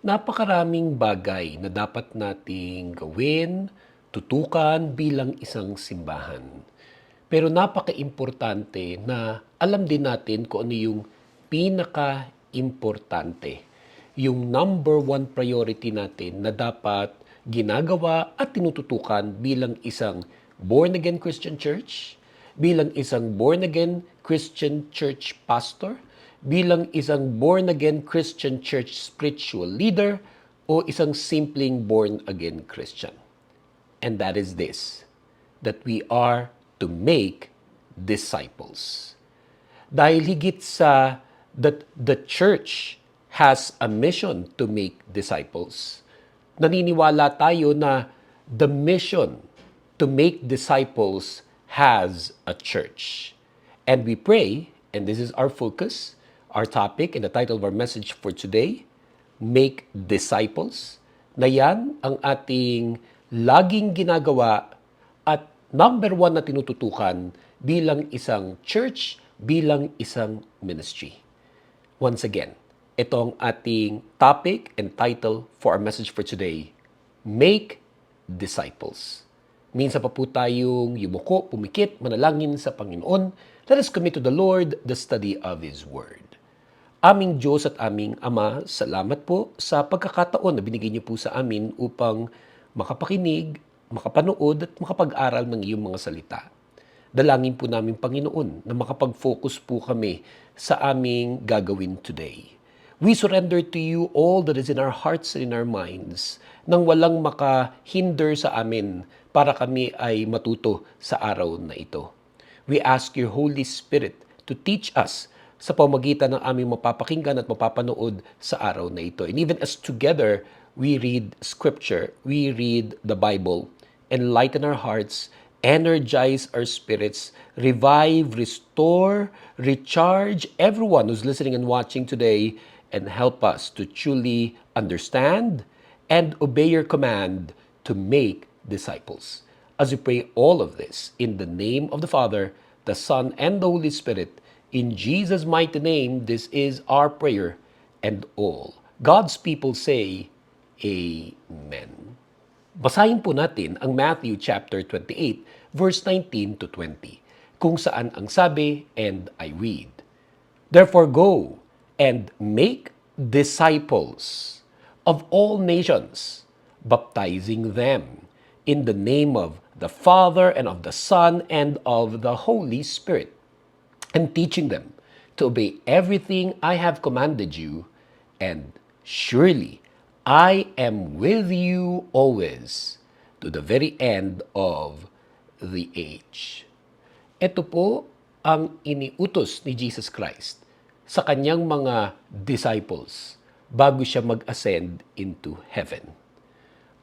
Napakaraming bagay na dapat nating gawin, tutukan bilang isang simbahan. Pero napaka-importante na alam din natin kung ano yung pinaka-importante. Yung number one priority natin na dapat ginagawa at tinututukan bilang isang born-again Christian church, bilang isang born-again Christian church pastor, bilang isang born-again Christian church spiritual leader, o isang simpleng born-again Christian. And that is this, that we are to make disciples. Dahil higit sa that the church has a mission to make disciples, naniniwala tayo na the mission to make disciples has a church. And we pray, and this is our focus, our topic, and the title of our message for today, Make Disciples, na yan ang ating laging ginagawa at number one na tinututukan bilang isang church, bilang isang ministry. Once again, ito ang ating topic and title for our message for today, Make Disciples. Minsan pa po tayong yumuko, pumikit, manalangin sa Panginoon. Let us commit to the Lord the study of His Word. Aming Diyos at aming Ama, salamat po sa pagkakataon na binigay niyo po sa amin upang makapakinig, makapanood at makapag-aral ng iyong mga salita. Dalangin po namin, Panginoon, na makapag-focus po kami sa aming gagawin today. We surrender to you all that is in our hearts and in our minds nang walang makahinder sa amin para kami ay matuto sa araw na ito. We ask your Holy Spirit to teach us sa pamamagitan ng aming mapapakinggan at mapapanood sa araw na ito. And even as together we read Scripture, we read the Bible, enlighten our hearts, energize our spirits, revive, restore, recharge everyone who's listening and watching today, and help us to truly understand and obey your command to make disciples. As we pray all of this in the name of the Father, the Son, and the Holy Spirit, in Jesus' mighty name, this is our prayer, and all God's people say, Amen. Basahin po natin ang Matthew chapter 28, verse 19 to 20, kung saan ang sabi, and I read, Therefore go and make disciples of all nations, baptizing them in the name of the Father and of the Son and of the Holy Spirit, and teaching them to obey everything I have commanded you, and surely I am with you always to the very end of the age. Ito po ang iniutos ni Jesus Christ sa kanyang mga disciples bago siya mag-ascend into heaven.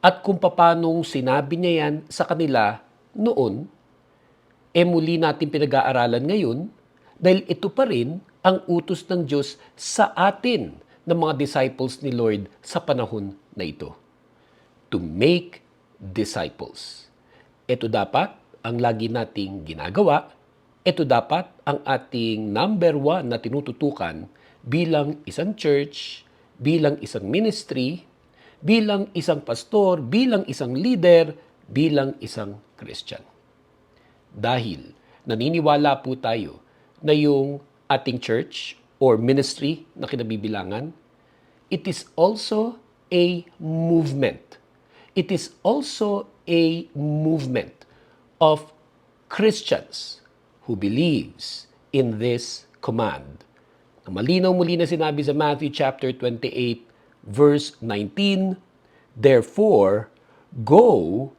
At kung paanong sinabi niya yan sa kanila noon, muli natin pinag-aaralan ngayon dahil ito pa rin ang utos ng Diyos sa atin ng mga disciples ni Lord sa panahon na ito. To make disciples. Ito dapat ang lagi nating ginagawa. Ito dapat ang ating number one na tinututukan bilang isang church, bilang isang ministry, bilang isang pastor, bilang isang leader, bilang isang Christian. Dahil naniniwala po tayo na yung ating church or ministry na kinabibilangan, it is also a movement. It is also a movement of Christians who believes in this command. Na malinaw muli na sinabi sa Matthew chapter 28, verse 19, Therefore, go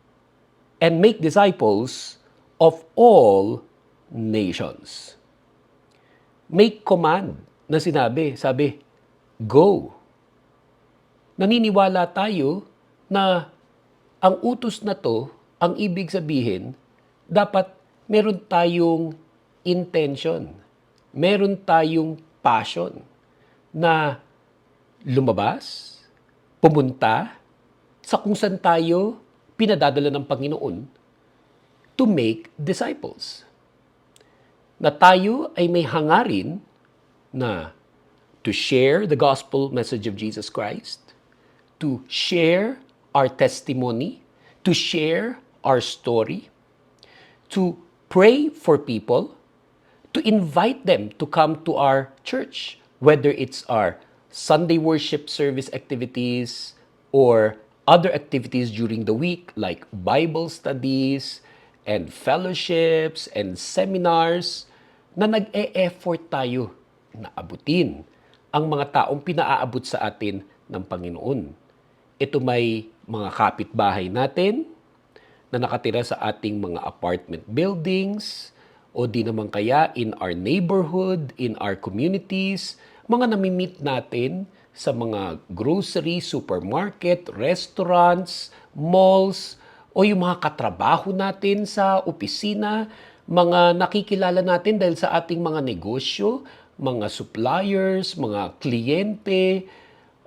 and make disciples of all nations. May command na sabi, go. Naniniwala tayo na ang utos na to, ang ibig sabihin, dapat meron tayong intention, meron tayong passion na lumabas, pumunta sa kung saan tayo pinadadala ng Panginoon to make disciples. Na tayo ay may hangarin na to share the gospel message of Jesus Christ, to share our testimony, to share our story, to pray for people, to invite them to come to our church, whether it's our Sunday worship service activities or other activities during the week like Bible studies and fellowships and seminars na nag-e-effort tayo na abutin ang mga taong pinaaabot sa atin ng Panginoon. Ito may mga kapitbahay natin na nakatira sa ating mga apartment buildings o di naman kaya in our neighborhood, in our communities, mga nami-meet natin sa mga grocery, supermarket, restaurants, malls, o yung mga katrabaho natin sa opisina, mga nakikilala natin dahil sa ating mga negosyo, mga suppliers, mga kliyente,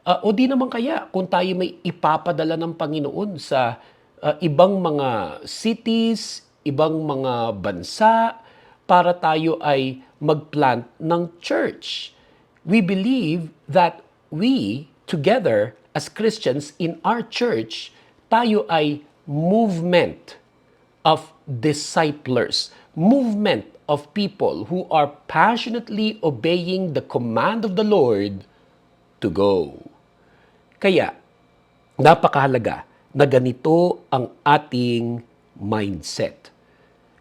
o di naman kaya kung tayo may ipapadala ng Panginoon sa ibang mga cities, ibang mga bansa, para tayo ay magplant ng church. We believe that we, together as Christians in our church, tayo ay movement of disciplers, movement of people who are passionately obeying the command of the Lord to go. Kaya, napakahalaga na ganito ang ating mindset.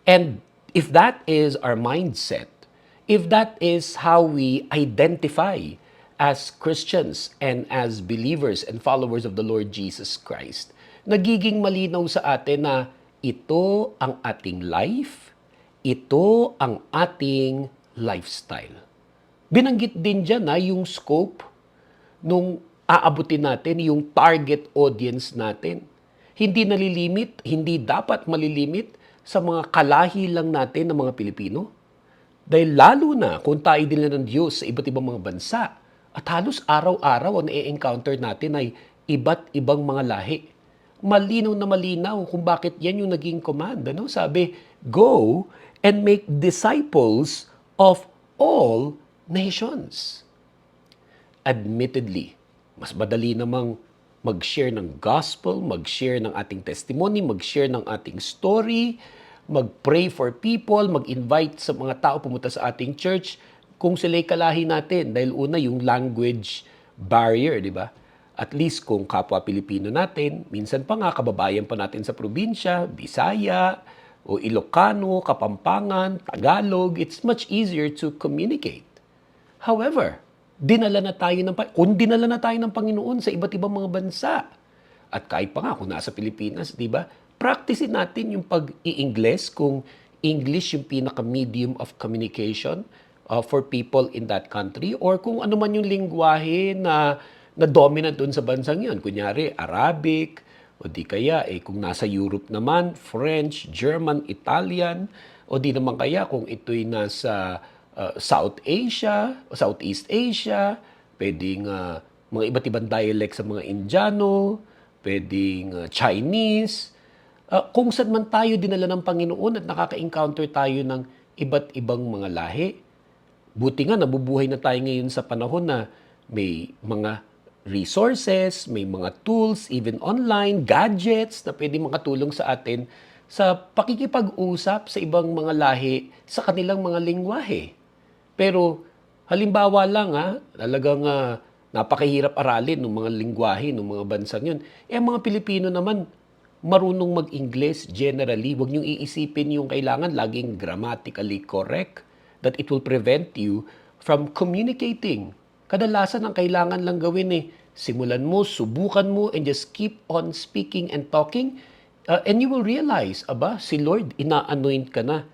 And if that is our mindset, if that is how we identify as Christians and as believers and followers of the Lord Jesus Christ, nagiging malinaw sa atin na ito ang ating life, ito ang ating lifestyle. Binanggit din dyan na yung scope nung aabutin natin, yung target audience natin. Hindi nalilimit, hindi dapat malilimit sa mga kalahi lang natin ng mga Pilipino. Dahil lalo na kung tayo din ng Diyos sa iba't ibang mga bansa at halos araw-araw ang i-encounter natin ay iba't ibang mga lahi. Malinaw na malinaw kung bakit yan yung naging command. Ano? Sabi, go and make disciples of all nations. Admittedly, mas madali namang mag-share ng gospel, mag-share ng ating testimony, mag-share ng ating story, mag-pray for people, mag-invite sa mga tao pumunta sa ating church kung sila'y kalahi natin. Dahil una, yung language barrier, di ba? At least kung kapwa Pilipino natin, minsan pa nga kababayan pa natin sa probinsya, Bisaya, o Ilocano, Kapampangan, Tagalog, it's much easier to communicate. However, kung dinala na tayo ng Panginoon sa iba't ibang mga bansa, at kahit pa nga kung nasa Pilipinas, di ba? Practicein natin yung pag-i-Ingles kung English yung pinaka-medium of communication for people in that country, or kung ano man yung lingwahe na dominant doon sa bansang yun. Kunyari, Arabic, o di kaya, kung nasa Europe naman, French, German, Italian, o di naman kaya kung ito'y nasa South Asia, o Southeast Asia, pwedeng mga iba't ibang dialect sa mga Indiano, pwedeng Chinese. Kung saan man tayo dinala ng Panginoon at nakaka-encounter tayo ng iba't ibang mga lahi. Buti nga, nabubuhay na tayo ngayon sa panahon na may mga resources, may mga tools, even online, gadgets na pwede makatulong sa atin sa pakikipag-usap sa ibang mga lahi sa kanilang mga lingwahe. Pero halimbawa lang talagang napakahirap aralin ng mga lingwahe ng mga bansang yun. Mga Pilipino naman, marunong mag-Ingles generally. Huwag niyong iisipin yung kailangan laging grammatically correct, that it will prevent you from communicating. Kadalasan ang kailangan lang gawin simulan mo, subukan mo, and just keep on speaking and talking. And you will realize, si Lord, ina-anoint ka na.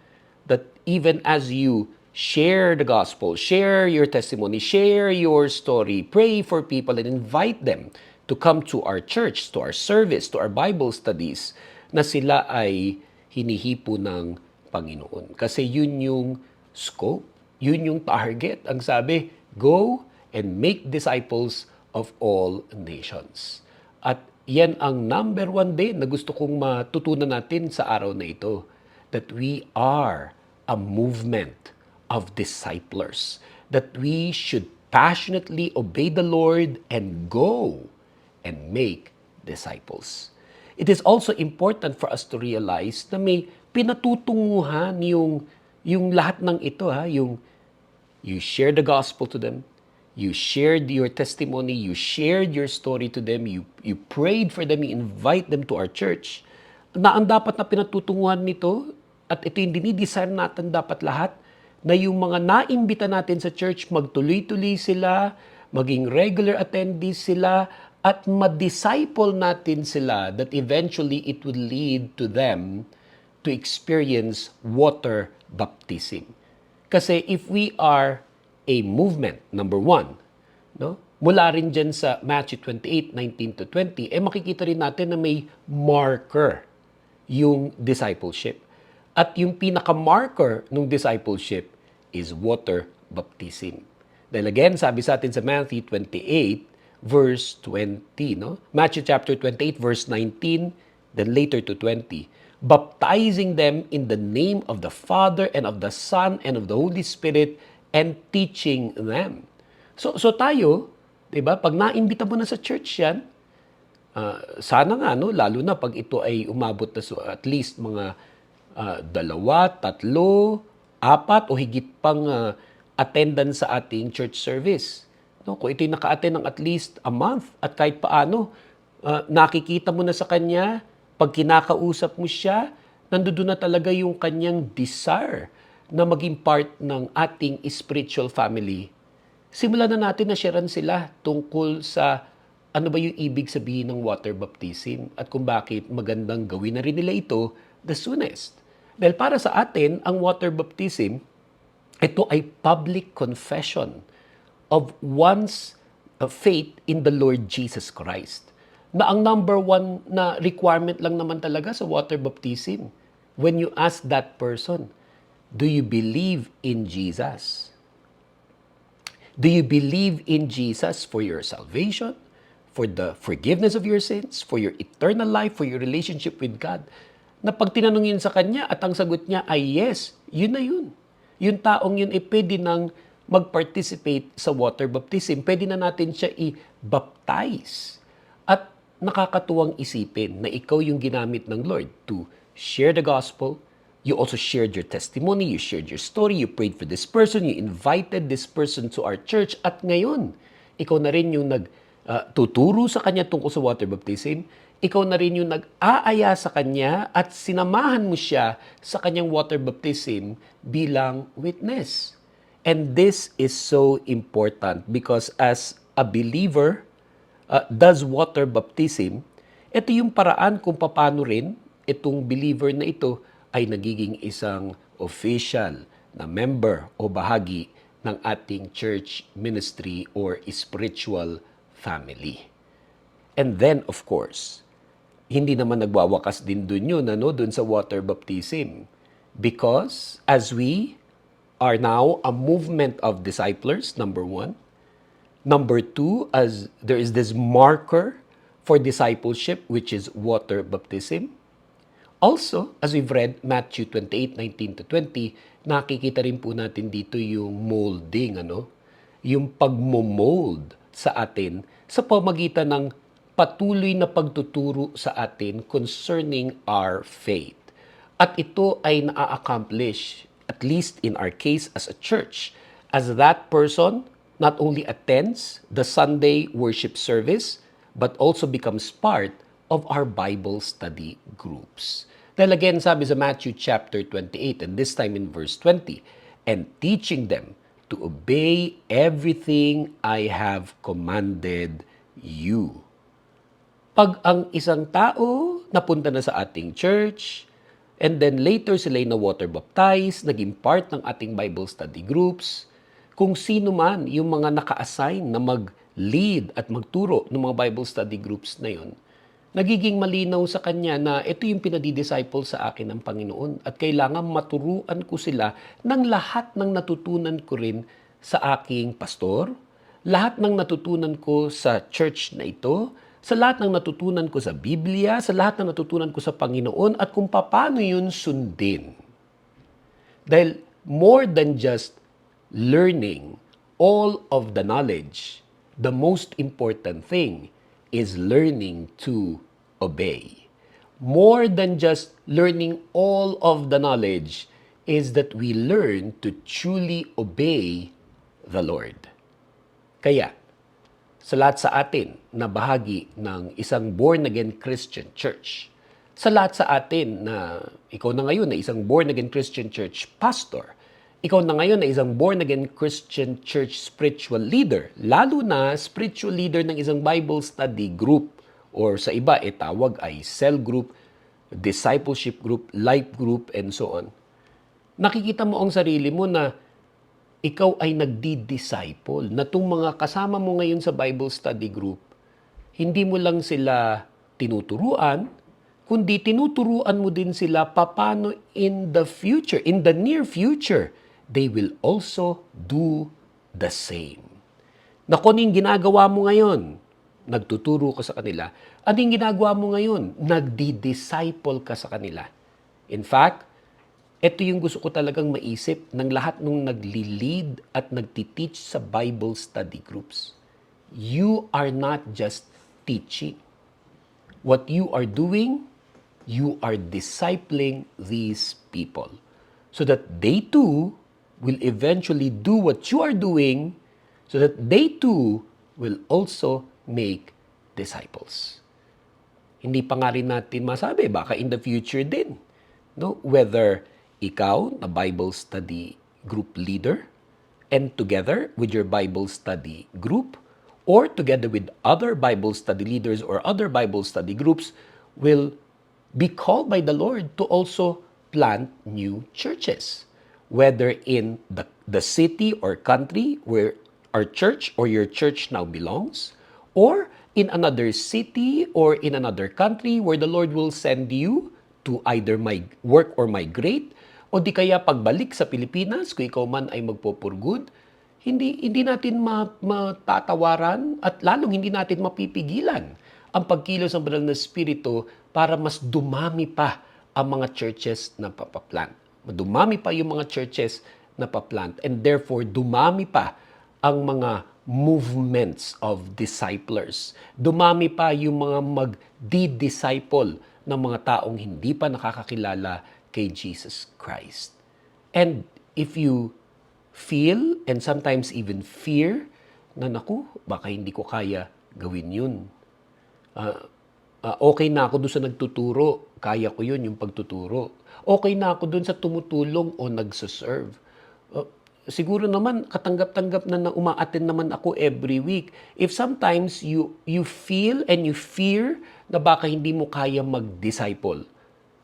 That even as you share the gospel, share your testimony, share your story, pray for people, and invite them to come to our church, to our service, to our Bible studies, na sila ay hinihipo ng Panginoon. Kasi yun yung scope, yun yung target. Ang sabi, go and make disciples of all nations. At yan ang number one din na gusto kong matutunan natin sa araw na ito, that we are a movement of disciplers, that we should passionately obey the Lord and go and make disciples. It is also important for us to realize na may pinatutunguhan yung lahat ng ito, yung you shared the gospel to them, you shared your testimony, you shared your story to them, you prayed for them, you invite them to our church, na ang dapat na pinatutunguhan nito, at ito yung dinidesire natin dapat lahat, na yung mga naimbita natin sa church, magtuloy-tuloy sila, maging regular attendees sila, at ma-disciple natin sila that eventually it will lead to them to experience water baptism. Kasi if we are a movement, number one, no? Mula rin dyan sa Matthew 28:19-20, makikita rin natin na may marker yung discipleship. At yung pinaka-marker ng discipleship is water baptism. Dahil again, sabi sa atin sa Matthew 28, verse 20, no? Matthew chapter 28, verse 19, then later to 20, baptizing them in the name of the Father and of the Son and of the Holy Spirit and teaching them. So tayo, 'di ba? Pag naimbita mo na sa church 'yan, sana nga no, lalo na pag ito ay umabot na at least mga 2, 3, 4 o higit pang attendance sa ating church service. No, kung ito'y naka-attend ng at least a month at kahit paano, nakikita mo na sa kanya, pag kinakausap mo siya, nandoon na talaga yung kanyang desire na maging part ng ating spiritual family. Simulan na natin na sharean sila tungkol sa ano ba yung ibig sabihin ng water baptism at kung bakit magandang gawin na rin nila ito the soonest. Dahil para sa atin, ang water baptism, ito ay public confession of one's faith in the Lord Jesus Christ. Na ang number one na requirement lang naman talaga sa water baptism, when you ask that person, do you believe in Jesus? Do you believe in Jesus for your salvation, for the forgiveness of your sins, for your eternal life, for your relationship with God? Na pag tinanong yun sa kanya at ang sagot niya ay yes, yun na yun. Yung taong yun ay pwede nang mag-participate sa water baptism. Pwede na natin siya i-baptize. At nakakatuwang isipin na ikaw yung ginamit ng Lord to share the gospel. You also shared your testimony, you shared your story, you prayed for this person, you invited this person to our church, at ngayon, ikaw na rin yung tuturo sa kanya tungkol sa water baptism, ikaw na rin yung nag-aaya sa kanya at sinamahan mo siya sa kanyang water baptism bilang witness. And this is so important because as a believer does water baptism, ito yung paraan kung paano rin itong believer na ito ay nagiging isang official na member o bahagi ng ating church ministry or spiritual family. And then, of course, hindi naman nagwawakas din dun yun, dun sa water baptism. Because as we are now a movement of disciplers, number one. Number two, as there is this marker for discipleship, which is water baptism. Also, as we've read Matthew 28:19-20, nakikita rin po natin dito yung molding, yung pagmo-mold sa atin sa pamagitan ng patuloy na pagtuturo sa atin concerning our faith. At ito ay na-accomplish, at least in our case as a church, as that person not only attends the Sunday worship service, but also becomes part of our Bible study groups. Dahil again, sabi sa Matthew chapter 28, and this time in verse 20, and teaching them to obey everything I have commanded you. Pag ang isang tao napunta na sa ating church, and then later sila'y na water baptized, naging part ng ating Bible study groups, kung sino man yung mga naka-assign na mag-lead at magturo ng mga Bible study groups na yun, nagiging malinaw sa kanya na ito yung pinadi-disciple sa akin ng Panginoon at kailangan maturuan ko sila ng lahat ng natutunan ko rin sa aking pastor, lahat ng natutunan ko sa church na ito, sa lahat ng natutunan ko sa Biblia, sa lahat ng natutunan ko sa Panginoon at kung paano yun sundin. Dahil more than just learning all of the knowledge, the most important thing is learning to obey. More than just learning all of the knowledge is that we learn to truly obey the Lord. Kaya, sa lahat sa atin na bahagi ng isang born-again Christian church, sa lahat sa atin na ikaw na ngayon na isang born-again Christian church pastor, ikaw na ngayon na isang born-again Christian church spiritual leader, lalo na spiritual leader ng isang Bible study group or sa iba tawag ay cell group, discipleship group, life group, and so on. Nakikita mo ang sarili mo na ikaw ay nagdi-disciple, na itong mga kasama mo ngayon sa Bible study group, hindi mo lang sila tinuturuan, kundi tinuturuan mo din sila paano in the future, in the near future, they will also do the same. Na kung yung ginagawa mo ngayon, nagtuturo ka sa kanila. Ano yung ginagawa mo ngayon? Nagdi-disciple ka sa kanila. In fact, ito yung gusto ko talagang maisip ng lahat ng nagli-lead at nagti-teach sa Bible study groups. You are not just teaching. What you are doing, you are discipling these people so that they too will eventually do what you are doing so that they too will also make disciples. Hindi pa nga rin natin masabi, baka in the future din. No? Whether ikaw na Bible study group leader and together with your Bible study group or together with other Bible study leaders or other Bible study groups will be called by the Lord to also plant new churches. Whether in the city or country where our church or your church now belongs, or in another city or in another country where the Lord will send you to either work or migrate, o di kaya pagbalik sa Pilipinas, kung ikaw man ay magpupurgod, hindi natin matatawaran at lalong hindi natin mapipigilan ang pagkilos ng banal na Espiritu para mas dumami pa ang mga churches na papaplant. Dumami pa yung mga churches na paplant and therefore dumami pa ang mga movements of disciplers. Dumami pa yung mga magdi-disciple ng mga taong hindi pa nakakakilala kay Jesus Christ. And if you feel and sometimes even fear na naku, baka hindi ko kaya gawin yun. Okay na ako doon sa nagtuturo, kaya ko yun yung pagtuturo. Okay na ako doon sa tumutulong o nagsaserve. Siguro naman katanggap-tanggap na uma-attend naman ako every week. If sometimes you feel and you fear na baka hindi mo kaya mag-disciple,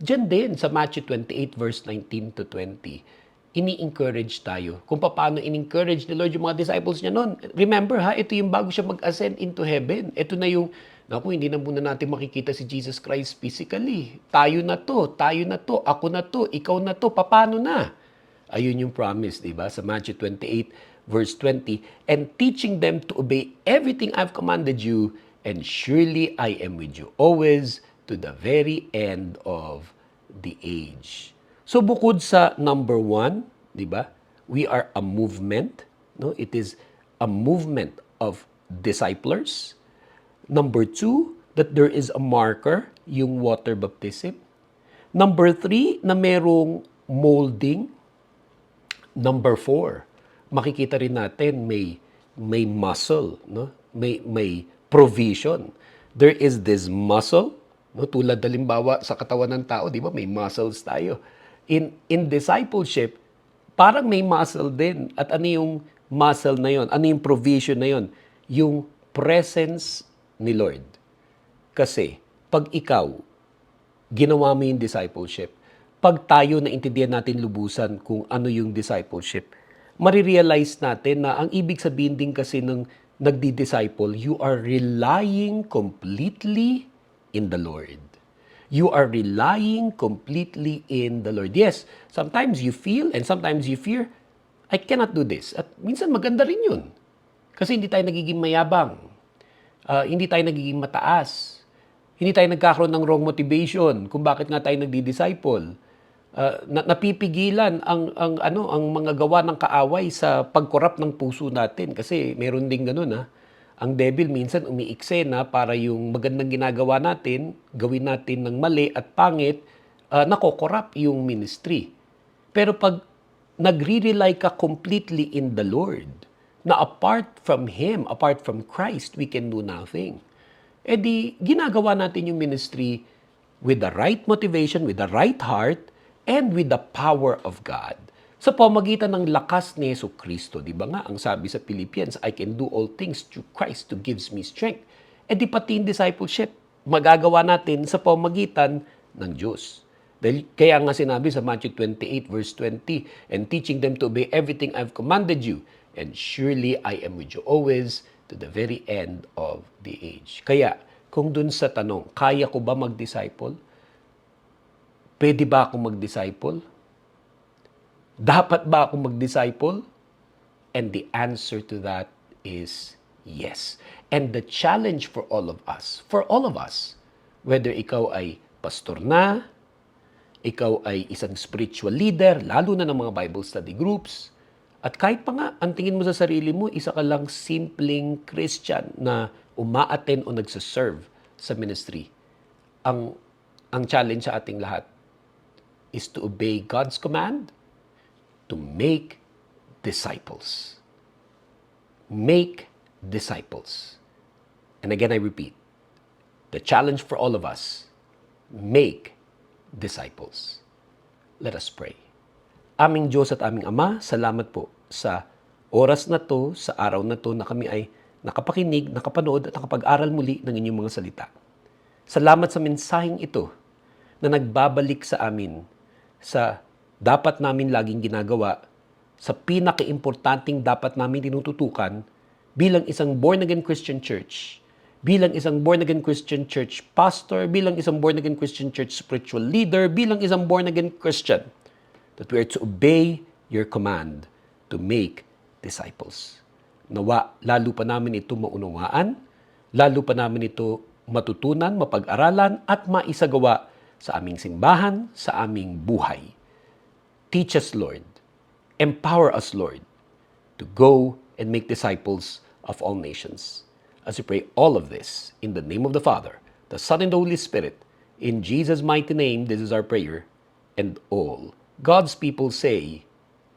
diyan din sa Matthew 28 verse 19 to 20, ini-encourage tayo kung paano in-encourage ni Lord yung mga disciples niya noon. Remember ito yung bago siya mag-ascend into heaven. Ito na yung, naku, hindi na muna natin makikita si Jesus Christ physically. Tayo na to, ako na to, ikaw na to, paano na? Ayun yung promise, di ba? Sa Matthew 28 verse 20, and teaching them to obey everything I've commanded you, and surely I am with you always to the very end of the age. So bukod sa number 1, di ba? We are a movement, no? It is a movement of disciplers. Number 2, that there is a marker, yung water baptism. Number 3, na merong molding. Number 4, makikita rin natin may muscle, no? May provision. There is this muscle, no? Tulad halimbawa sa katawan ng tao, di ba? May muscles tayo. In discipleship, parang may muscle din. At ano yung muscle na yon? Ano yung provision na yon? Yung presence ni Lord. Kasi pag ikaw ginawa mo yung discipleship, pag tayo naintindihan natin lubusan kung ano yung discipleship, marirealize natin na ang ibig sabihin din kasi ng nagdi-disciple, you are relying completely in the Lord. You are relying completely in the Lord. Yes, sometimes you feel and sometimes you fear, I cannot do this. At minsan maganda rin yun. Kasi hindi tayo nagiging mayabang. Hindi tayo nagiging mataas. Hindi tayo nagkakaroon ng wrong motivation kung bakit nga tayo nagdi-disciple. Napipigilan ang mga gawa ng kaaway sa pagkorap ng puso natin kasi meron ding ganun Ang devil minsan umiiksena para yung magandang ginagawa natin, gawin natin ng mali at pangit, nakokorrupt yung ministry. Pero pag nagre-rely ka completely in the Lord, na apart from Him, apart from Christ, we can do nothing. E di, ginagawa natin yung ministry with the right motivation, with the right heart, and with the power of God. Sa pamagitan ng lakas ni Yesu Kristo, di ba nga, ang sabi sa Philippians, I can do all things through Christ who gives me strength. E di pati yung discipleship, magagawa natin sa pamagitan ng Diyos. Dahil kaya nga sinabi sa Matthew 28 verse 20, and teaching them to obey everything I've commanded you, and surely I am with you always to the very end of the age. Kaya, kung dun sa tanong, kaya ko ba mag-disciple? Pwede ba akong mag-disciple? Dapat ba akong mag-disciple? And the answer to that is yes. And the challenge for all of us, whether ikaw ay pastor na, ikaw ay isang spiritual leader, lalo na ng mga Bible study groups, at kahit pa nga, ang tingin mo sa sarili mo, isa ka lang simpleng Christian na uma-attend o nagsaserve sa ministry. Ang challenge sa ating lahat is to obey God's command to make disciples. Make disciples. And again, I repeat, the challenge for all of us, make disciples. Let us pray. Aming Diyos at aming Ama, salamat po sa oras na to, sa araw na to na kami ay nakapakinig, nakapanood at nakapag-aral muli ng inyong mga salita. Salamat sa mensaheng ito na nagbabalik sa amin sa dapat namin laging ginagawa, sa pinaka-importanting dapat namin tinututukan bilang isang born-again Christian church, bilang isang born-again Christian church pastor, bilang isang born-again Christian church spiritual leader, bilang isang born-again Christian, that we are to obey your command to make disciples. Nawa, lalo pa namin ito maunawaan, lalo pa namin ito matutunan, mapag-aralan, at maisagawa sa aming simbahan, sa aming buhay. Teach us, Lord. Empower us, Lord, to go and make disciples of all nations. As we pray all of this, in the name of the Father, the Son, and the Holy Spirit, in Jesus' mighty name, this is our prayer, and all God's people say,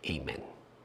Amen.